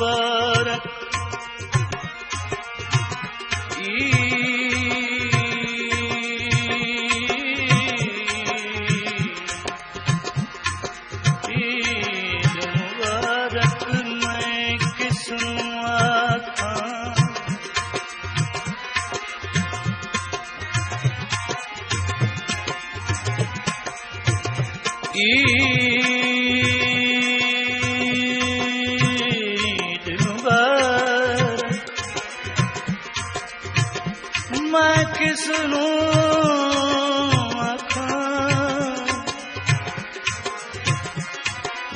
मुबारक ईद मुबारक मैं किसनूं आखां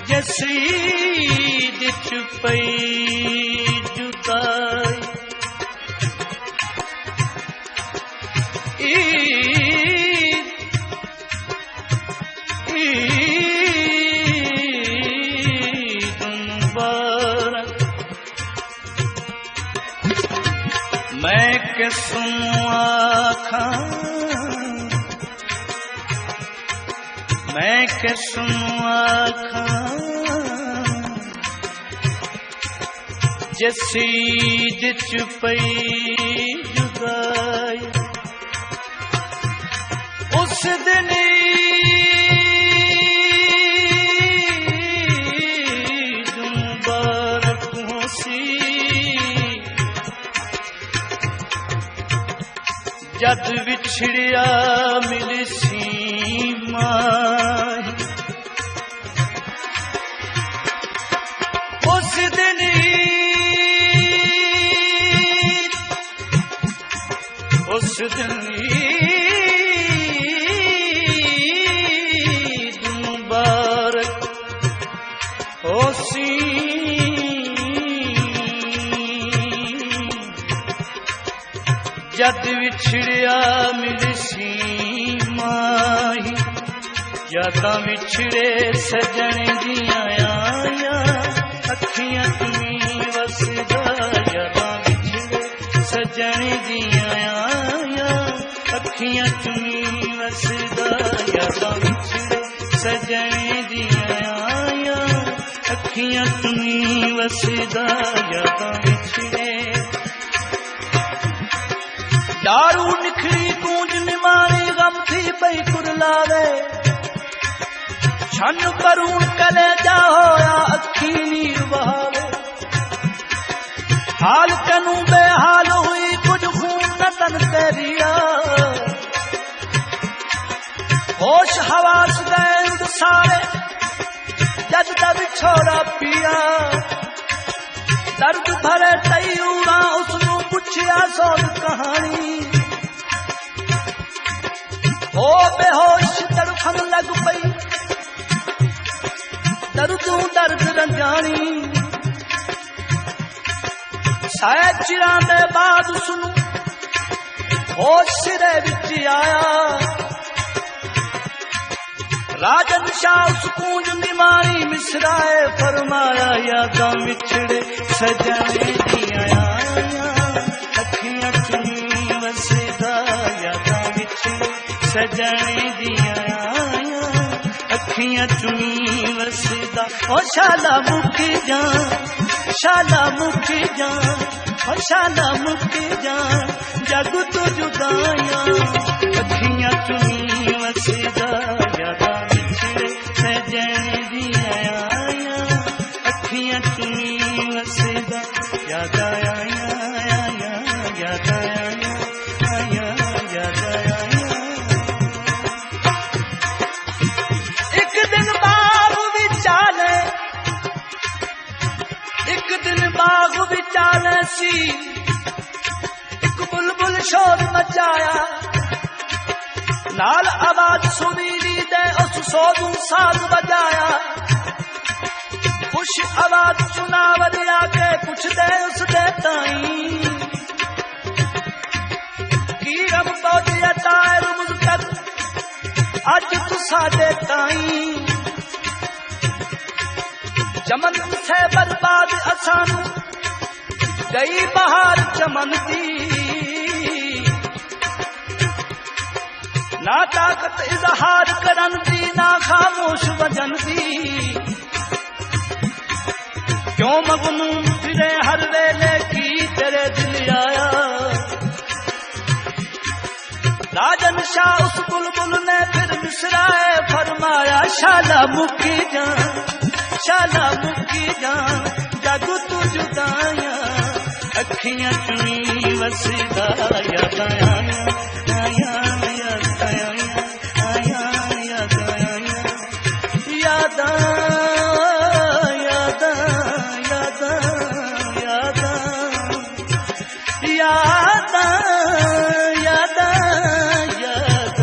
जिस ईद च पई जुदाई मैं किसनूं आखां जिस ईद च पई जुदाई उस दिन ईद मुबारक होसी जद विछड़िया मिलसी माही उस दिन ईद मुबारक होसी जद विछड़िया मिलसी माही यादां विछड़े सजण दियां आया अखियां तुमी वसदा यादां विछड़े सजण दियां आया अखियां तुमी वसदा यादां विछड़े सजण दियां आया अखियां तुमी वसदा यादां विछड़े दारू निखरी गूंज निमाणी गम थी पई कुरलावे छन करूं कलेजा होया अखी नीर बहावे हाल कनू बेहाल हुई कुछ खून न तन तेरिया होश हवास गए सारे जद तब छोड़ा पिया दर्द भरे तयूरा उसनू पुछया सोन कहानी ओ बेहोश तड़फन लग पई दर्दों दर्द रंजानी शायद चिरां दे बाद सुनू होश सिरे विच आया राजन शाह उस कूंज निमाणी मिसराए फरमाया यादां विछड़े सजने दियां आया अखियां चुनी वसदा यादां विछड़े सजने दियां आया अखियां चुनी वसदा ओ शाला मुक जा शाला मुक जा ओ शाला मुक जा जग तो जुदाया अखियां चुनी वसदा यादां विछड़े सजने दियां आया अखियां चुनी वसदा याद आया याद आया याद आया एक दिन बाग विचाले सी एक बुलबुल शोर मचाया नाल आवाज सुरीली दे उस सोदू साज बजाया खुश आवाज चुनावर आके पुछ दे उस दे ताई की रब पहुंचे तार मुझकर अज तू साडे ताई चमन से बर्बाद असानू गई बहार चमन दी ना ताकत इजहार करन दी ना खामोश वजन दी क्यों मगनूम फिरे हर वेले की तेरे दिल आया। राजन शाह उस बुलबुल ने फिर मिसराए फरमाया, शाला मुकी जान, शाला मुकी जान, जग तू जुदाया, अखियां चुनी वसदा याद आया, आया याद आया, आया याद आया, याद याद याद याद याद याद याद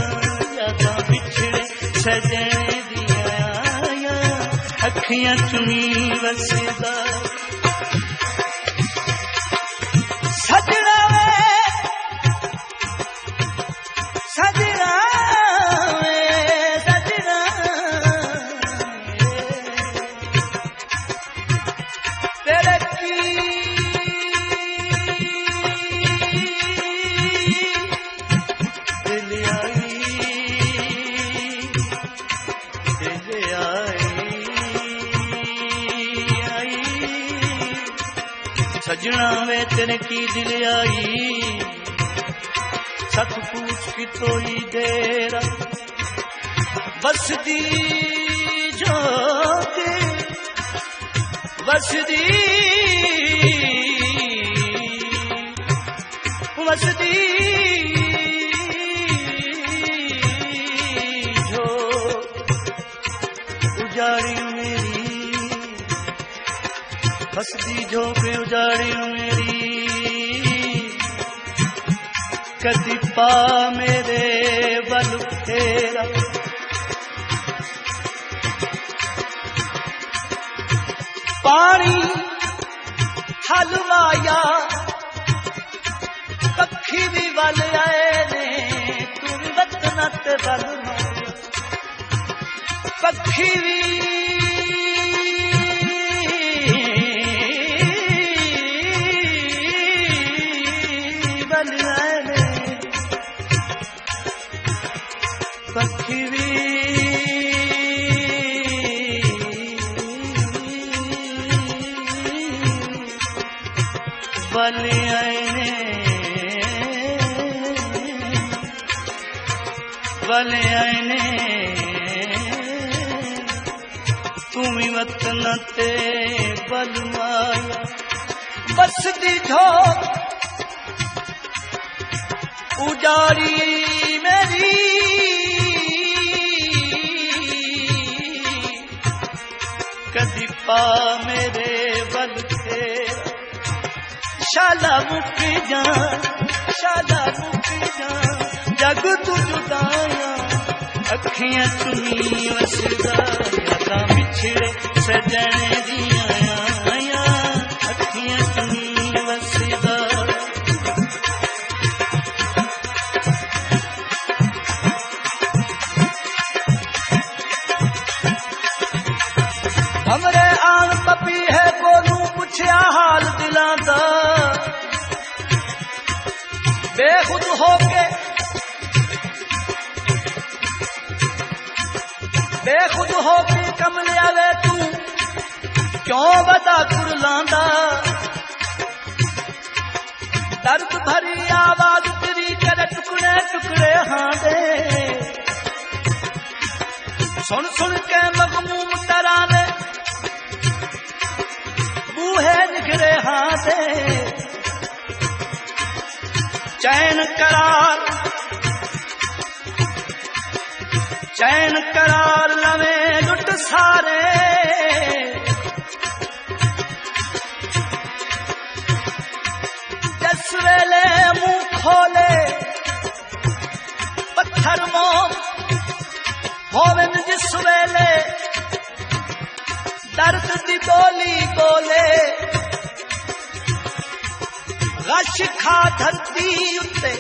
याद बिछड़े सजने दिया, अखियां चुनी वसदा सजना वे, सजना वे, सजना तेरे की दिल आई, दिल आई, सजना वे तेरे की दिल आई, सत पूछ की तोई देर बसदी जोते, बसदी बसदी जो उजाड़ी मेरी, बसदी जो पे उजाड़ी मेरी, कदी पा मेरे बल फेरा, पानी हलवाया पक्षी भी बल आए ने, तू भी वतना ते बल माया, पक्षी भी बल आए ने, पक्षी भी बल आए ने, बल आए ने, तुम्ही वतन ते बल माया, बसदी झो उजाड़ी मेरी, कदी पा मेरे बल फेरा, शाला मुकी जान, शाला मुकी जान, जग तू जुदाया, अखियां चुनी वसदा यादां बिछड़े सजने दिया, अखियां चुनी वसदा हमरे आन पपी है बोलू पुछया हाल दिलां दा, बेखुद होके बेखुद होके कमलिया वे तू क्यों बता कुरलांदा, दर्द भरी आवाज तेरी करे टुकड़े टुकड़े हाँ दे, सुन सुन के मगमूम तराने बूहे निखरे हाँ दे, चैन करार लवे लुट सारे, जिस वेले मुंह खोले पत्थर मोहन, जिस वेले दर्द दी बोली बोले, गश खा धरती उत्ते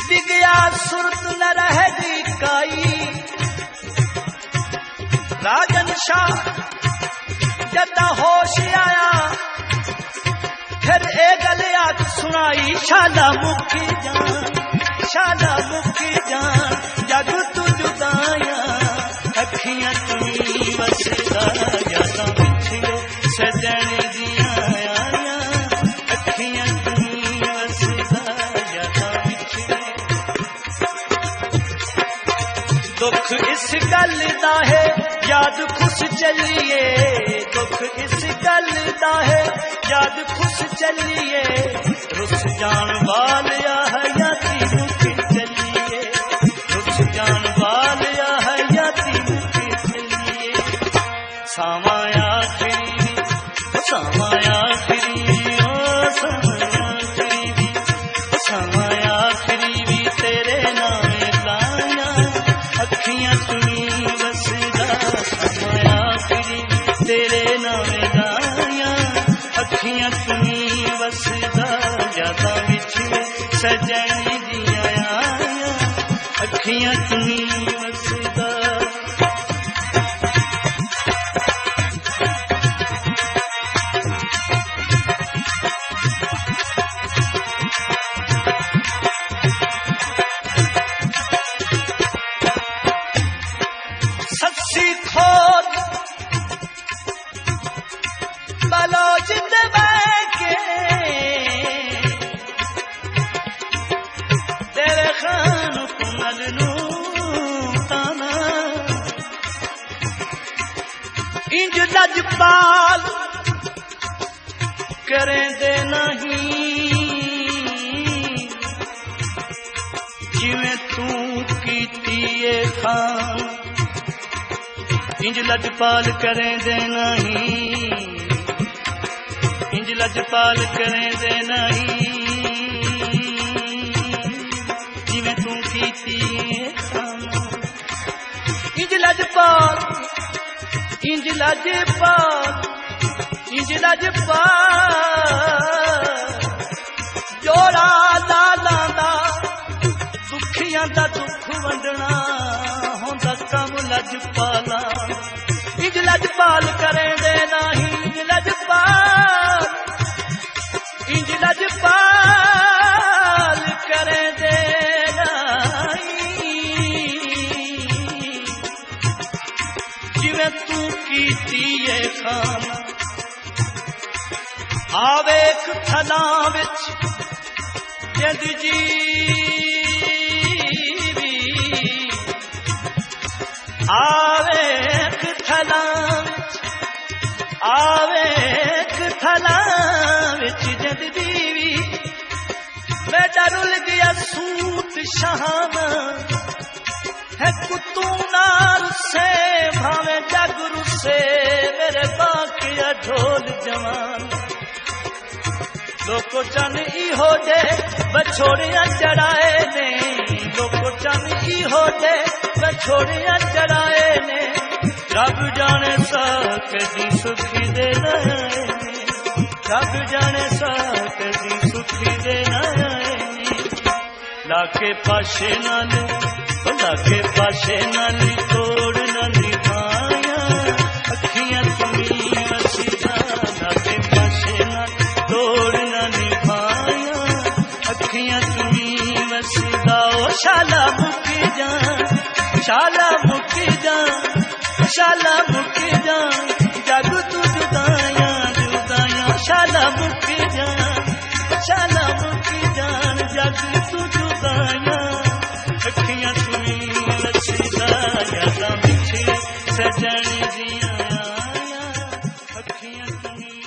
डिगया सुरत न रहेगी काई, राजन शाह जदा होश आया फिर ए गलिया सुनाई, शाला मुकी जान, शाला मुकी जान, जग तू जुदाया, अखियां चुनी वसदा यादां गल दा है याद खुश चलिए, दुख इस गल दा है याद खुश चलिए, रुस जान वालिया हयाती मुके चलिए, रुस जान वालिया हयाती मुके चलिए। सामा आखिरी सामा आखिरी ओ सामा आखिरी, सामा आखिरी भी तेरे नाम लाया, अखियां चुनी बसदा सामा आखिरी तेरे नाम लाया, अखियां चुनी बसदा यादां विच सजन दियां आया, अखियां चुनी बसदा। सच्ची खोट बलोच के तेरे खान कुमल नू ताना, इंज लजपाल करें दे नहीं, जिवें तू कीती खान, इंज लजपाल करें दे नहीं, इंज लजपाल करें दे नहीं, जिवें तू कीती खाना। इंज लजपाल इंज लजपाल इंज लजपाल जोड़ा लाला दा दुखियां दा दुख वंडना होंदा कम लजपाला, इंज लजपाल करें दे नहीं, इंज लजपाल इंज लजपाल करें दे नहीं, जिवें तू कीती है खाना। आवेख थलां विच जिंद जीवी, आवेख थलां आवेख थलां विच जिंद जीवी, बेटा रुल गया सूट शहाना है, कुतू नाल से भावे जग रुसे, मेरे बाकिया ढोल जवान लोको चन इहो दे बछोड़ियां चढ़ाए ने, लोको चन इहो दे बछोड़ियां चढ़ाए ने, रब जाने सा कदी सुखी दे आए ने, रब जाने सा कदी सुखी दे आए ने। लाके पाशे नाल लाके पाशे नाल तोड़ नाल निभाया, अखियां तुमी वसीदा, लाके पाशे नाल तोड़ नाल निभाया, अखियां तुमी वसीदा। ओ शाला मुकी जा शाला मुकी जा शाला मुकी जा, जग तू जुदाया जुदाया, शाला मुकी जा शाला मुकी जान, जग तू जुदाया, अखियां तुमी वसीदा, यादां विच सजन दियां आया, अखियां तुमी